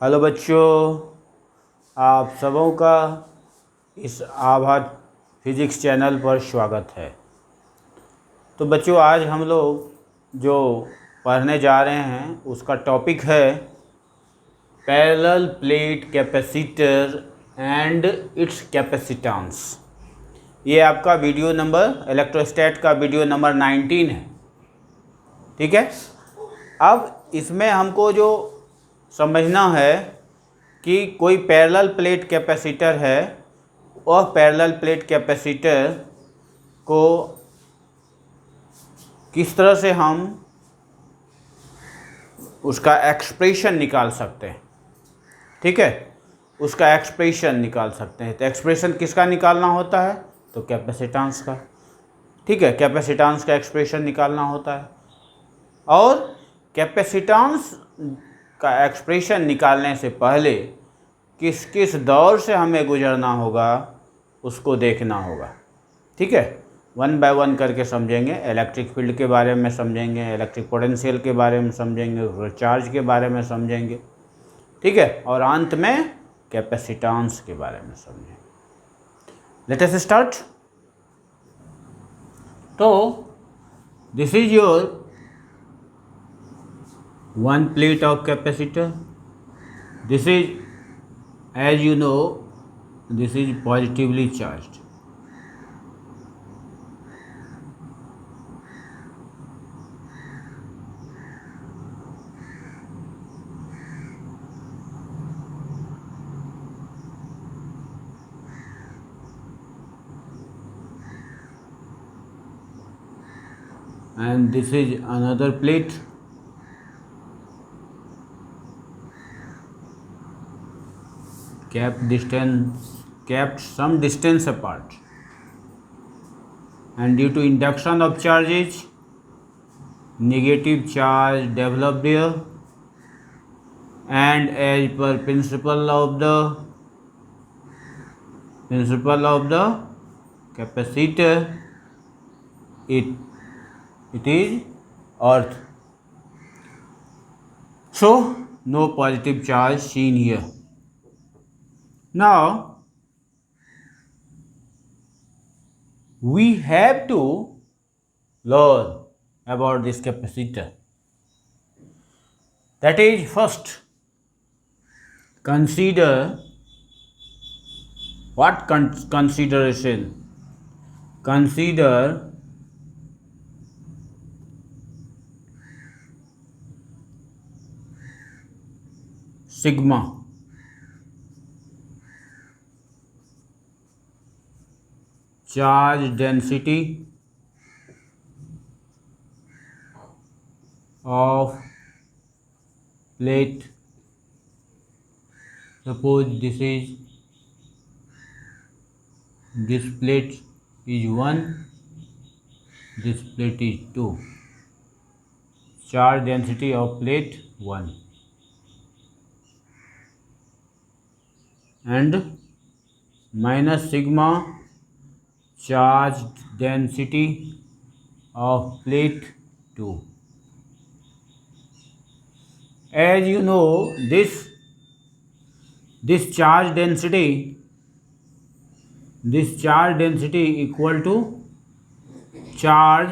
Hello बच्चों, आप सबों का इस आभा फिजिक्स चैनल पर स्वागत है। तो बच्चों, आज हम लोग जो पढ़ने जा रहे हैं उसका टॉपिक है parallel plate capacitor and it's capacitance. ये आपका वीडियो नंबर इलेक्ट्रोस्टैट का वीडियो नंबर 19 है। ठीक है। अब इसमें हमको जो समझना है कि कोई पैरेलल प्लेट कैपेसिटर है, वह पैरेलल प्लेट कैपेसिटर को किस तरह से हम उसका एक्सप्रेशन निकाल सकते हैं। ठीक है, उसका एक्सप्रेशन निकाल सकते हैं। तो एक्सप्रेशन किसका निकालना होता है? तो कैपेसिटेंस का। ठीक है, कैपेसिटेंस का एक्सप्रेशन निकालना होता है। और कैपेसिटेंस का एक्सप्रेशन निकालने से पहले किस किस दौर से हमें गुजरना होगा उसको देखना होगा। ठीक है, वन बाय वन करके समझेंगे। इलेक्ट्रिक फील्ड के बारे में समझेंगे, इलेक्ट्रिक पोटेंशियल के बारे में समझेंगे, चार्ज के बारे में समझेंगे। ठीक है, और अंत में कैपेसिटेंस के बारे में समझेंगे। Let us start. तो this is your one plate of capacitor. This is, as you know, this is positively charged. And this is another plate. Kept some distance apart, and due to induction of charges, negative charge developed there, and as per principle of the capacitor, it is earth. So no positive charge seen here. Now we have to learn about this capacitor. That is, first consider what consideration. Consider sigma. Charge density of plate. Suppose this plate is 1, this plate is 2. Charge density of plate 1, and minus sigma charge density of plate 2. As you know, this charge density equal to charge,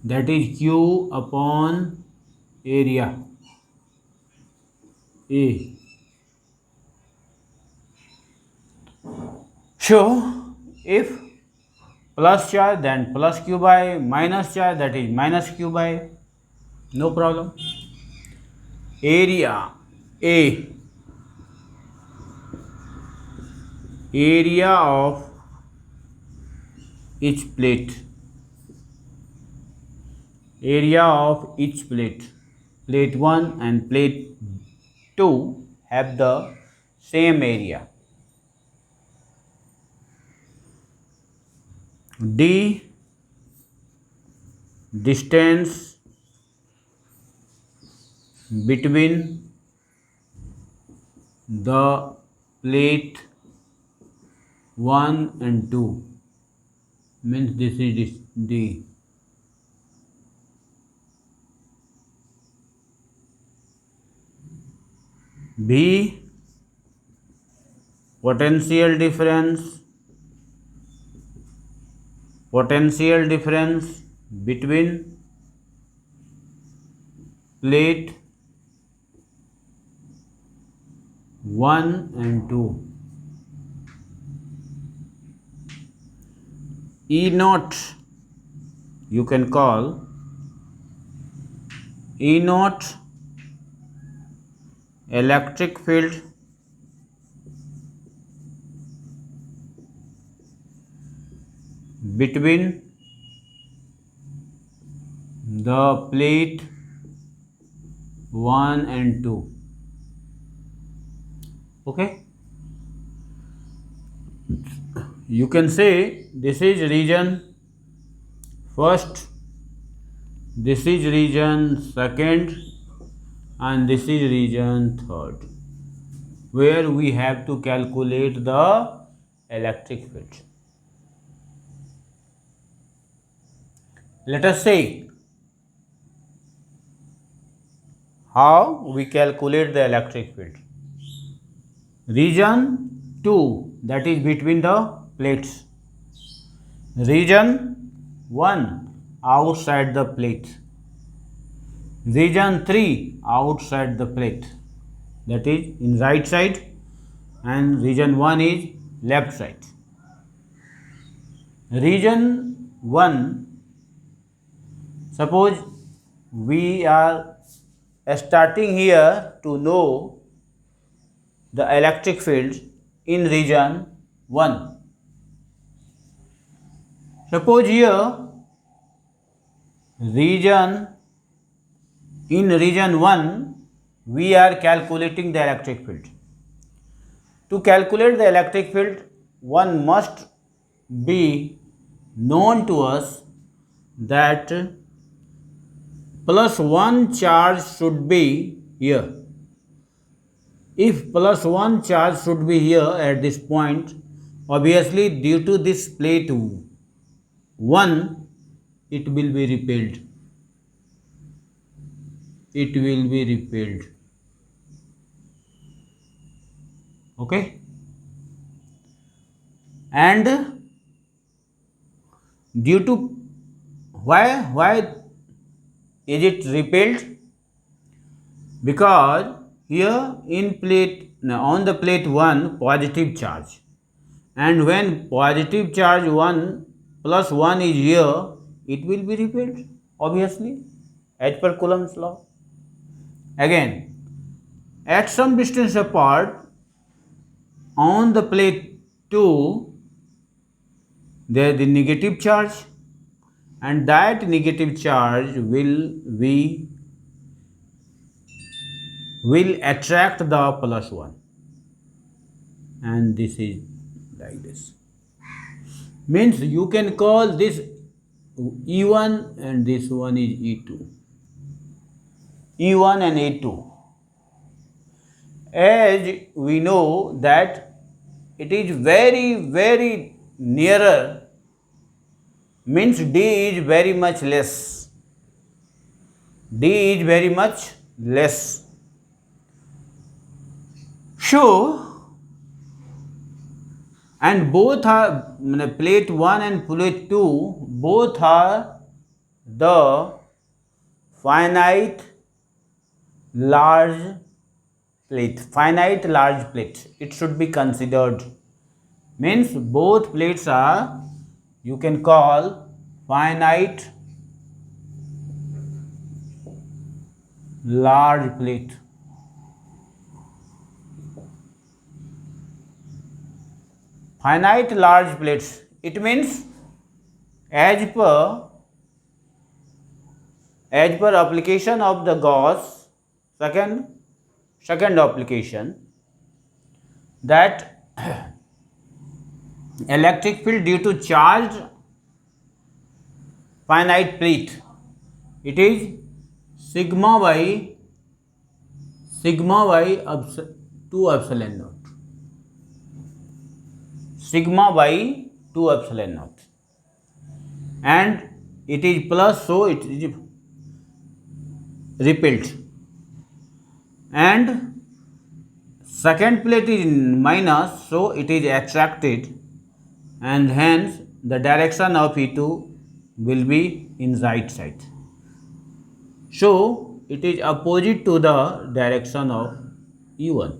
that is Q upon area A. So if plus charge, then plus Q by, minus charge, that is minus Q by. No problem. Area A, area of each plate. Area of each plate. Plate 1 and plate 2 have the same area. D, distance between the plate 1 and 2, means this is D. B, potential difference between plate 1 and 2. E naught, you can call E naught electric field between the plate 1 and 2. Okay, you can say this is region first, this is region second, and this is region third, where we have to calculate the electric field. Let us say how we calculate the electric field. Region 2, that is between the plates. Region 1, outside the plate. Region 3, outside the plate, that is in right side, and region 1 is left side. Region 1, suppose we are starting here to know the electric field in region 1. Suppose here in region 1 we are calculating the electric field. To calculate the electric field, one must be known to us that +1 charge should be here. If +1 charge should be here at this point, obviously due to this plate 1, it will be repelled. It will be repelled. Okay? And due to why is it repelled? Because here on the plate 1 positive charge, and when positive charge 1 plus 1 is here, it will be repelled, obviously, as per Coulomb's law. Again, at some distance apart on the plate 2, there is the negative charge, and that negative charge will attract the +1, and this is like this. Means you can call this E1 and this one is E2. E1 and E2. As we know that it is very, very nearer, means D is very much less. D is very much less. So, and both are plate 1 and plate 2, both are the finite large plate. It should be considered. Means both plates are, you can call, finite large plate. Finite large plates. It means as per application of the Gauss second application, that electric field due to charged finite plate, it is sigma by 2 epsilon naught. Sigma by 2 epsilon naught, and it is plus, so it is repelled. And second plate is minus, so it is attracted, and hence the direction of E2 will be in right side. So it is opposite to the direction of E1.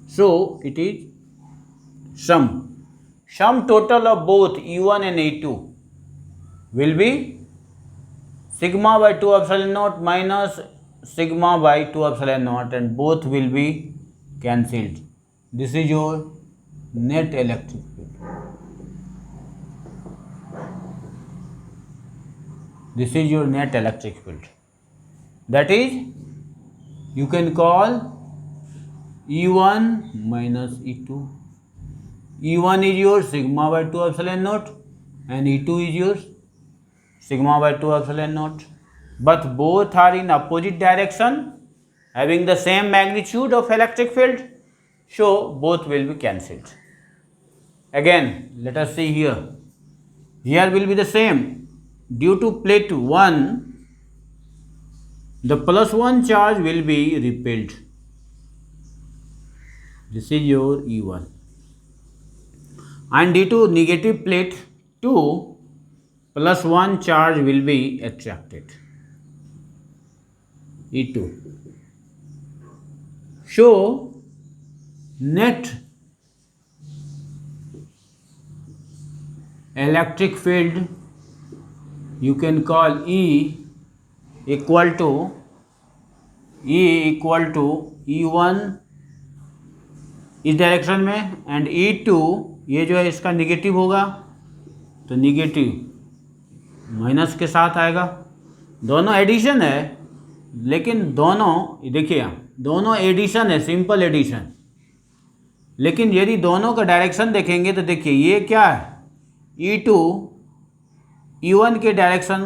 So it is sum total of both E1 and E2 will be sigma by 2 epsilon naught minus sigma by 2 epsilon naught, and both will be cancelled. This is your net electric field. This is your net electric field. That is, you can call E1 minus E2. E1 is your sigma by 2 epsilon naught and E2 is your sigma by 2 epsilon naught. But both are in opposite direction, having the same magnitude of electric field, so both will be cancelled. Again, let us see here. Here will be the same. Due to plate 1, the plus 1 charge will be repelled. This is your E1. And due to negative plate 2, plus 1 charge will be attracted. E2. So, net electric field you can call E equal to E1 इस direction में, and E2 ये जो है इसका negative होगा तो negative minus के साथ आएगा. दोनों एडिशन है, लेकिन दोनों देखिए दोनों एडिशन है, सिंपल एडिशन. लेकिन यदि दोनों का डायरेक्शन देखेंगे तो देखिए ये क्या है, E2 E1 के डायरेक्शन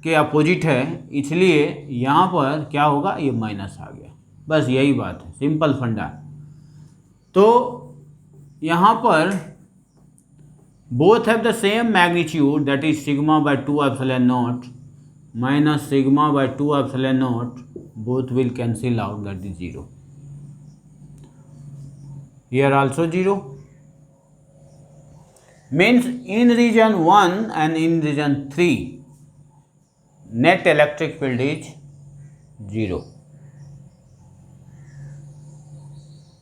के अपोजिट है, इसलिए यहाँ पर क्या होगा, ये माइनस आ गया. बस यही बात है, सिंपल फंडा. तो यहाँ पर both have the same magnitude, that is sigma by 2 epsilon naught minus sigma by 2 epsilon naught, both will cancel out, that is 0. Here also 0. Means in region 1 and in region 3, net electric field is 0.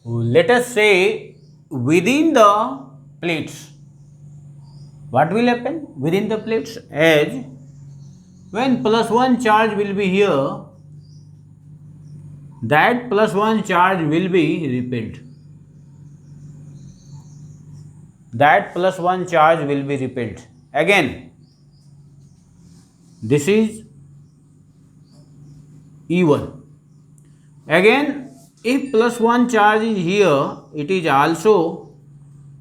Let us say within the plates, what will happen within the plates, as when plus 1 charge will be here, that plus 1 charge will be repelled. That plus 1 charge will be repelled. Again, this is E1. Again, if plus 1 charge is here, it is also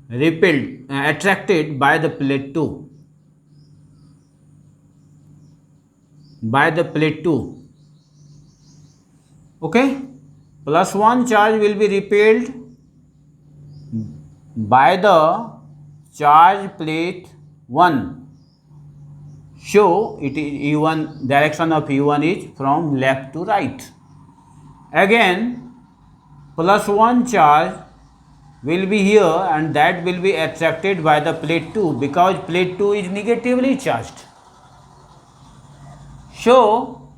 repelled, attracted by the plate 2. By the plate 2. Okay? Plus 1 charge will be repelled by the charge plate 1. So it is E1, direction of E1 is from left to right. Again, plus 1 charge will be here and that will be attracted by the plate 2, because plate 2 is negatively charged. So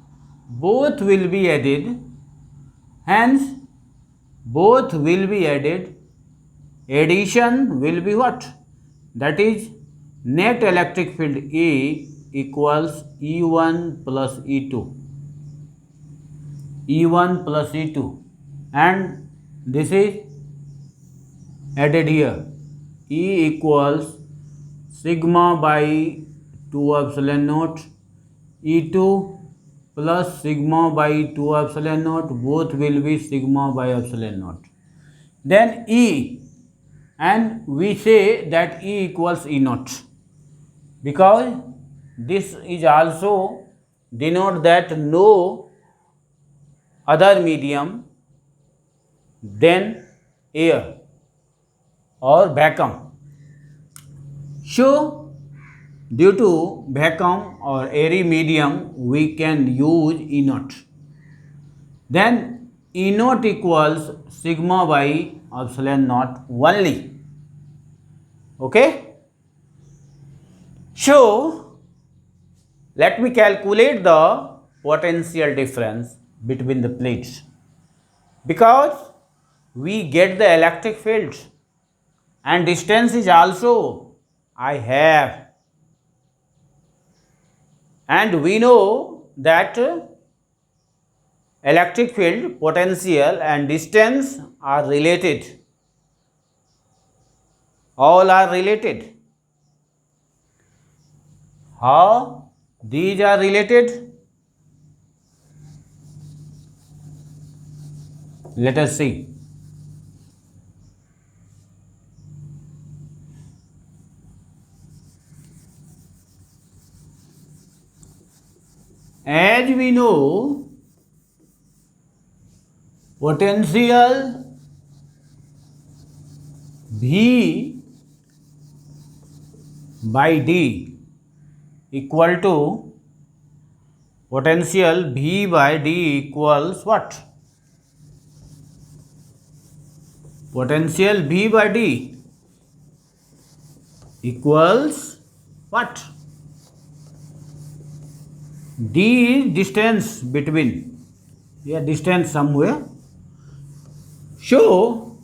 both will be added, hence both will be added. Addition will be what? That is net electric field E equals E1 plus E2. E1 plus E2, and this is added here. E equals sigma by 2 epsilon naught E2 plus sigma by 2 epsilon naught, both will be sigma by epsilon naught. Then E, and we say that E equals E naught, because this is also denote that no other medium than air or vacuum. So due to vacuum or airy medium, we can use E naught. Then E naught equals sigma by epsilon naught only. Okay. So let me calculate the potential difference between the plates, because we get the electric fields and distance is also I have, and we know that electric field, potential and distance are related, all are related. How these are related? Let us see. As we know, potential V by D equal to potential V by D equals what? Potential V by D equals what? D is distance between, distance somewhere. So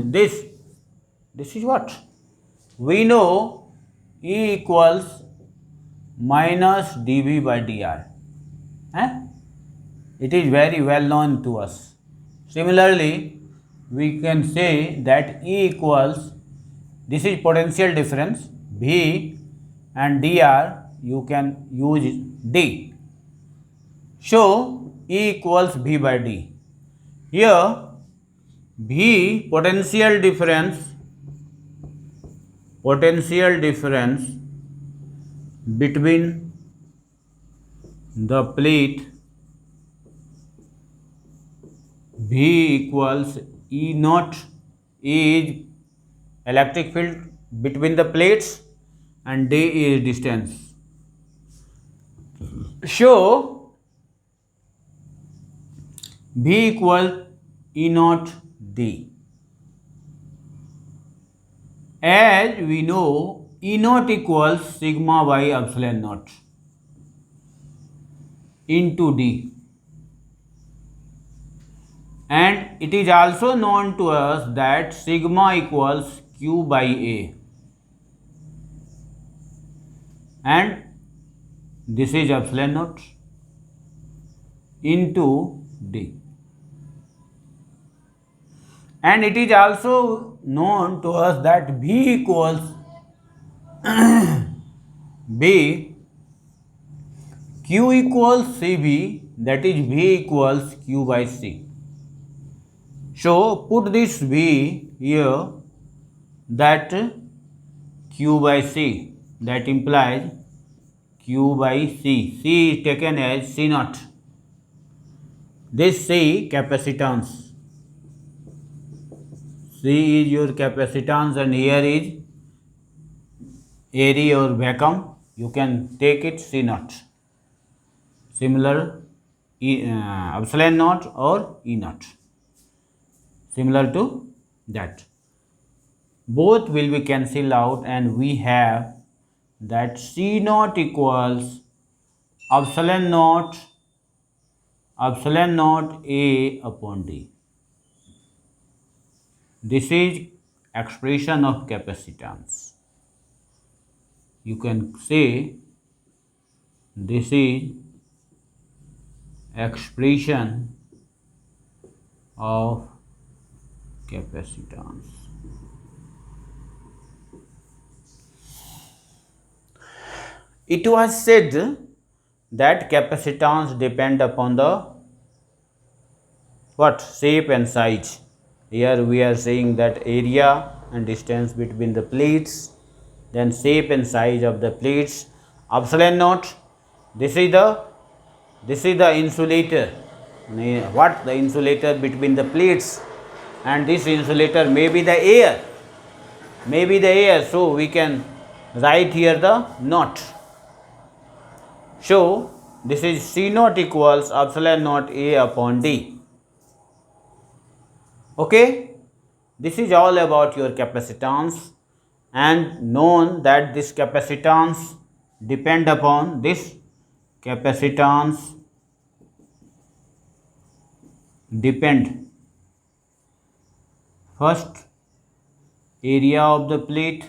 this is what? We know E equals minus dV by dr. It is very well known to us. Similarly, we can say that E equals, this is potential difference, V and dr, you can use D. So E equals V by D. Here V, potential difference between the plate V equals E naught. E is electric field between the plates and D is distance. So V equals E naught D. As we know, E naught equals sigma by epsilon naught into D. And it is also known to us that sigma equals Q by A. And this is epsilon naught into D. And it is also known to us that V equals B, Q equals CV, that is V equals Q by C. So put this V here, that Q by C, that implies Q by C. C is taken as C naught. This C capacitance. C is your capacitance and here is area or vacuum. You can take it C naught. Similar epsilon naught or E naught. Similar to that. Both will be cancelled out and we have that C naught equals epsilon naught A upon D. This is expression of capacitance. You can say this is expression of capacitance. It was said that capacitance depend upon the shape and size. Here we are saying that area and distance between the plates, then shape and size of the plates. Epsilon naught, this is the insulator. The insulator between the plates, and this insulator may be the air. So we can write here the naught. So this is C naught equals epsilon naught A upon D. Okay, this is all about your capacitance, and known that this capacitance depend upon this capacitance depend first area of the plate,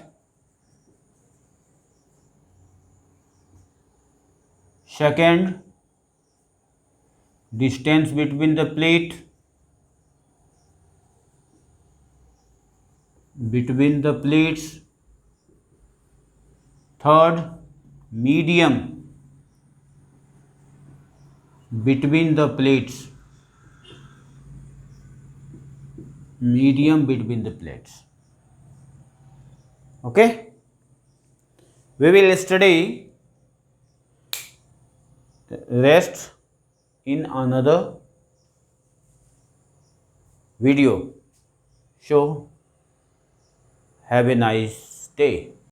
second distance between the plate, between the plates, third medium between the plates, medium between the plates. Okay, we will study rest in another video. So have a nice day.